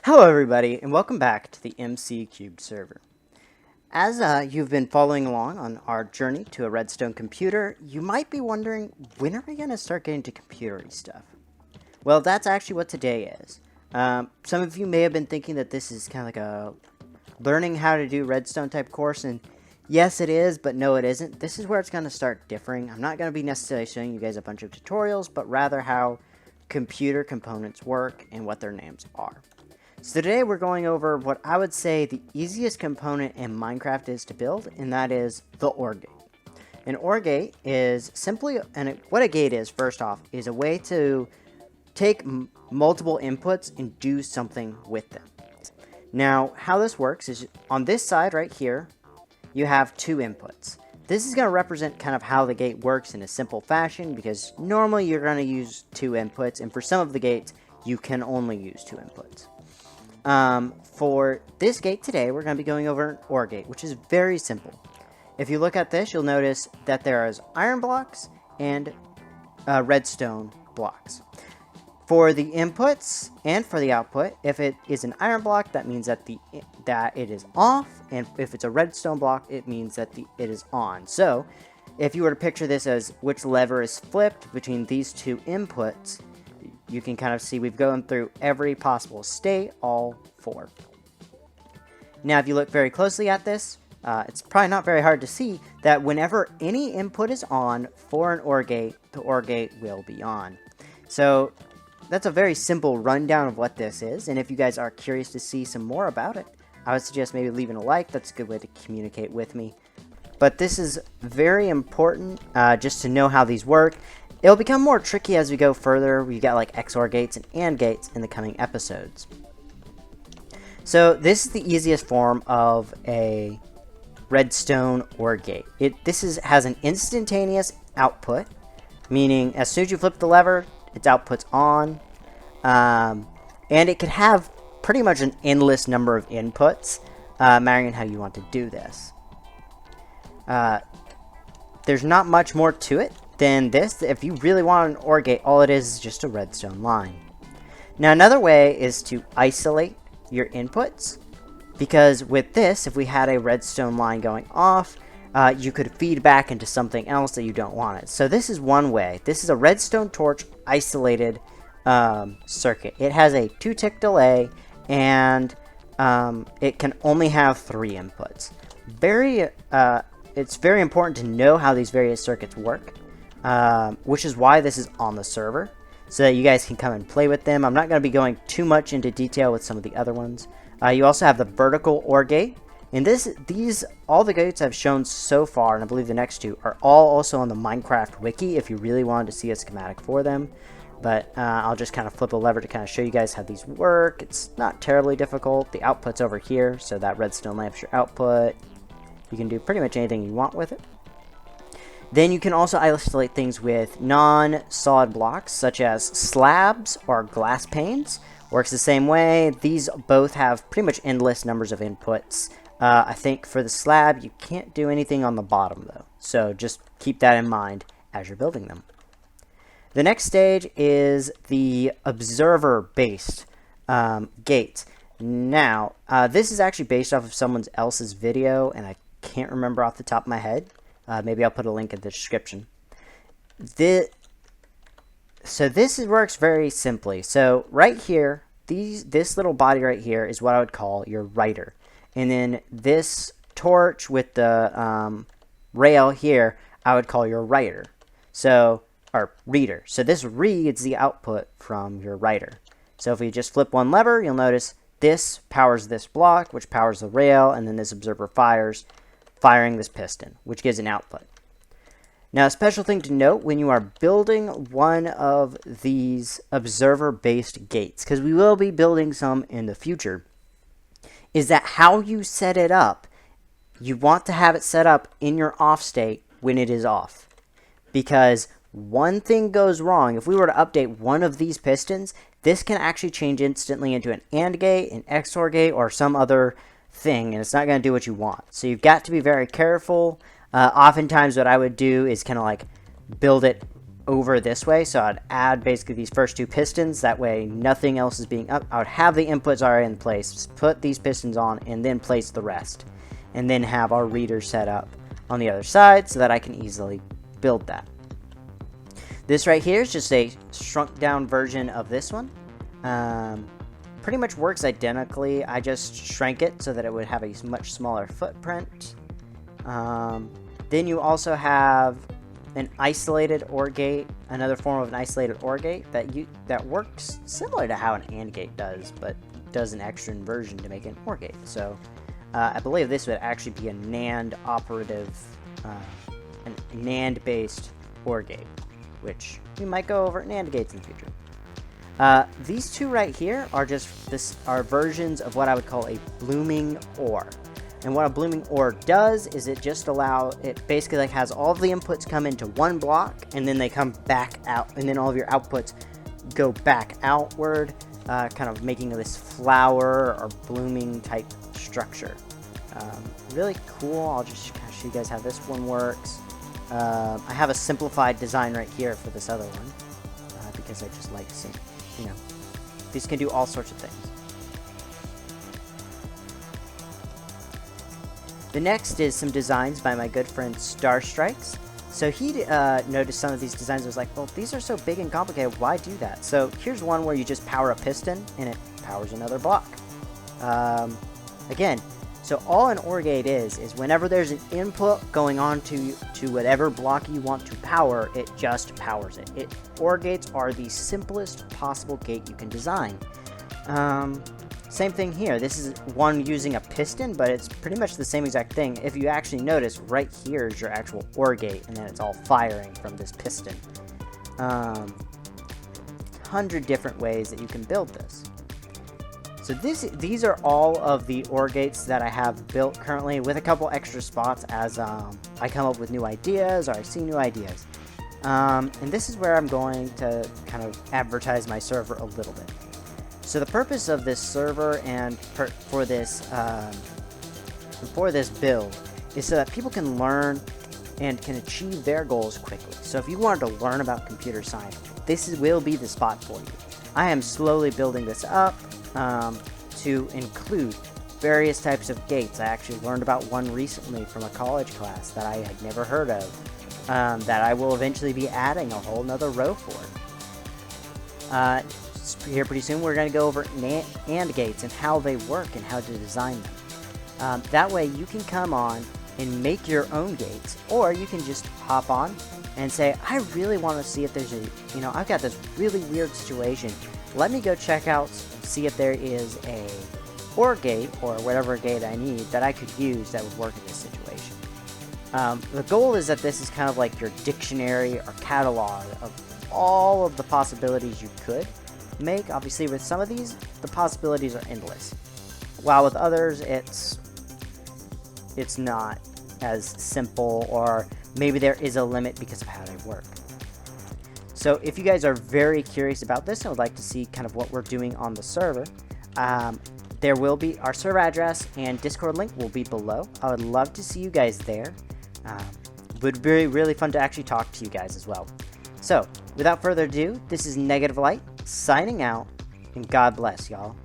Hello everybody, and welcome back to the MC Cubed server. As you've been following along on our journey to a Redstone computer, you might be wondering, when are we going to start getting to computery stuff? Well, that's actually what today is. Some of you may have been thinking that this is kind of like a learning how to do Redstone type course, and yes it is, but no it isn't. This is where it's going to start differing. I'm not going to be necessarily showing you guys a bunch of tutorials, but rather how computer components work and what their names are. So today we're going over what I would say the easiest component in Minecraft is to build, and that is the OR gate. An OR gate is simply, what a gate is, first off, is a way to take multiple inputs and do something with them. Now, how this works is on this side right here, you have two inputs. This is going to represent kind of how the gate works in a simple fashion, because normally you're going to use two inputs, and for some of the gates, you can only use two inputs. For this gate today, we're going to be going over an OR gate, which is very simple. If you look at this, you'll notice that there is iron blocks and redstone blocks. For the inputs and for the output, if it is an iron block, that means that it is off, and if it's a redstone block, it means that it is on. So, if you were to picture this as which lever is flipped between these two inputs, you can kind of see we've gone through every possible state, all four. Now, if you look very closely at this, it's probably not very hard to see that whenever any input is on for an OR gate, the OR gate will be on. So that's a very simple rundown of what this is, and if you guys are curious to see some more about it, I would suggest maybe leaving a like. That's a good way to communicate with me. But this is very important just to know how these work. It'll become more tricky as we go further. We've got like XOR gates and AND gates in the coming episodes. So this is the easiest form of a redstone OR gate. Has an instantaneous output, meaning as soon as you flip the lever, its output's on. And it can have pretty much an endless number of inputs, mattering on how you want to do this. There's not much more to it than this. If you really want an OR gate, all it is just a redstone line. Now, another way is to isolate your inputs, because with this, if we had a redstone line going off, you could feed back into something else that you don't want it. So this is one way. This is a redstone torch isolated circuit. It has a 2-tick delay, and it can only have 3 inputs. It's very important to know how these various circuits work, which is why this is on the server, so that you guys can come and play with them. I'm not going to be going too much into detail with some of the other ones. You also have the vertical OR gate, and all the gates I've shown so far, and I believe the next two, are all also on the Minecraft wiki if you really wanted to see a schematic for them. But I'll just kind of flip a lever to kind of show you guys how these work. It's not terribly difficult. The output's over here, so that redstone lamp's your output. You can do pretty much anything you want with it. Then you can also isolate things with non-solid blocks, such as slabs or glass panes. Works the same way. These both have pretty much endless numbers of inputs. I think for the slab, you can't do anything on the bottom, though. So just keep that in mind as you're building them. The next stage is the observer-based gate. Now, this is actually based off of someone else's video, and I can't remember off the top of my head. Maybe I'll put a link in the description. So this works very simply. So right here, this little body right here is what I would call your writer. And then this torch with the rail here, I would call your writer. Or reader. So this reads the output from your writer. So if we just flip one lever, you'll notice this powers this block, which powers the rail, and then this observer firing this piston, which gives an output. Now, a special thing to note when you are building one of these observer-based gates, because we will be building some in the future, is that how you set it up, you want to have it set up in your off state when it is off. Because one thing goes wrong, if we were to update one of these pistons, this can actually change instantly into an AND gate, an XOR gate, or some other thing, and it's not going to do what you want. So you've got to be very careful. Oftentimes what I would do is kind of like build it over this way. So I'd add basically these first two pistons. That way nothing else is being up. I would have the inputs already in place, put these pistons on, and then place the rest. And then have our reader set up on the other side so that I can easily build that. This right here is just a shrunk down version of this one. Pretty much works identically. I just shrank it so that it would have a much smaller footprint. Then you also have an isolated OR gate, another form of an isolated OR gate that works similar to how an AND gate does, but does an extra inversion to make an OR gate. So I believe this would actually be a NAND operative, an NAND-based OR gate, which we might go over NAND gates in the future. These two right here are are versions of what I would call a blooming OR. And what a blooming OR does is it basically like has all of the inputs come into one block, and then they come back out, and then all of your outputs go back outward, kind of making this flower or blooming type structure. Really cool. I'll just kind of show you guys how this one works. I have a simplified design right here for this other one, because I just like some, these can do all sorts of things. The next is some designs by my good friend Star Strikes. So he noticed some of these designs and was like, well, these are so big and complicated, why do that? So here's one where you just power a piston and it powers another block. Again, so all an OR gate is whenever there's an input going on to whatever block you want to power, it just powers it. OR gates are the simplest possible gate you can design. Same thing here. This is one using a piston, but it's pretty much the same exact thing. If you actually notice, right here is your actual OR gate, and then it's all firing from this piston. 100 different ways that you can build this. So these are all of the OR gates that I have built currently, with a couple extra spots as I come up with new ideas or I see new ideas. And this is where I'm going to kind of advertise my server a little bit. So the purpose of this server and for this build is so that people can learn and can achieve their goals quickly. So if you wanted to learn about computer science, will be the spot for you. I am slowly building this up to include various types of gates. I actually learned about one recently from a college class that I had never heard of, that I will eventually be adding a whole nother row for. Here pretty soon we're going to go over AND gates and how they work and how to design them. That way you can come on and make your own gates, or you can just hop on and say, I really want to see if there's I've got this really weird situation. Let me go check out, see if there is a OR gate or whatever gate I need that I could use that would work in this situation. The goal is that this is kind of like your dictionary or catalog of all of the possibilities you could make. Obviously, with some of these, the possibilities are endless, while with others, it's not as simple, or maybe there is a limit because of how they work. So if you guys are very curious about this and would like to see kind of what we're doing on the server, there will be our server address and Discord link will be below. I would love to see you guys there. It would be really fun to actually talk to you guys as well. So without further ado, this is Negative Light signing out, and God bless y'all.